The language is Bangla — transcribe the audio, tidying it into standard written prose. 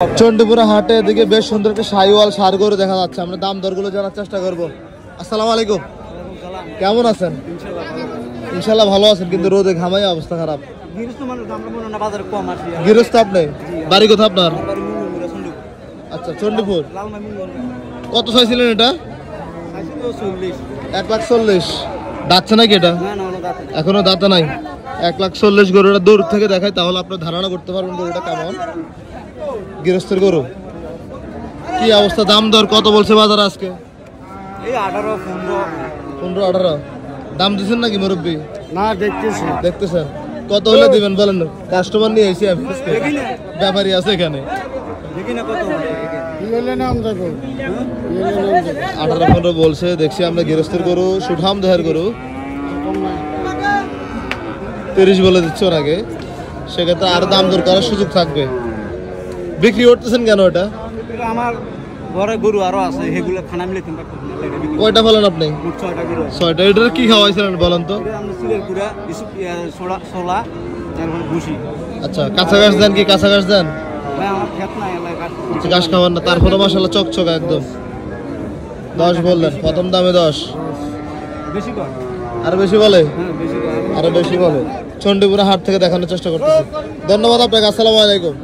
চন্ডীপুরা হাটে এদিকে বেশ সুন্দর একটা শাহিওয়াল ষাঁড় গরু দেখা যাচ্ছে। আমরা দাম দরগুলো জানার চেষ্টা করবো। আসসালামু আলাইকুম, কেমন আছেন? ইনশাল্লাহ ভালো আছেন, কিন্তু রোদে ঘামাই অবস্থা খারাপ। গৃহস্থ আপনি? বাড়ি কোথা আপনার? আচ্ছা, চন্ডীপুর। কত চাইছিলেন এটা? 1,40,000। দাঁতছে নাকি এটা? এখনো দাঁতে নাই। 1,40,000 গরুটা দূর থেকে দেখায়, তাহলে আপনার ধারণা করতে পারবেন গরুটা কেমন। গৃহস্থের গরু কি অবস্থা? দাম দর কত বলছে বাজার আজকে? 15-18 দাম দিচ্ছেন নাকি মুরব্বী? না, দেখতেছেন। কত হলে দিবেন বলেন? কাস্টমার নিয়ে এসে আমি, ব্যাপারী আছে এখানে। 18-15 বলছে। দেখছি আমরা গৃহস্থের গরু, সুঠাম দেহের গরু। 30 বলে দিচ্ছে ওর আগে, সেক্ষেত্রে আর দাম দর করার সুযোগ থাকবে। বিক্রি করতেছেন কেন এটা? আমার ঘরে গরু আরো আছে, সেগুলো খানা মিলে কয়টা বলেন আপনি? 6টা। এটার কি খাওয়াইছিলেন বলেন তো? আচ্ছা, কাঁচা ঘাস দেন কি? কাঁচা ঘাস দেন? ঘাস খাবার না, তারপরে মাশাআল্লাহ চকচকা একদম। 10 বললেন, প্রথম দামে 10। আরো বেশি বলে? আরো বেশি বলে। চন্ডীপুরা হাট থেকে দেখানোর চেষ্টা করতেছি। ধন্যবাদ আপনাকে। আসসালামু আলাইকুম।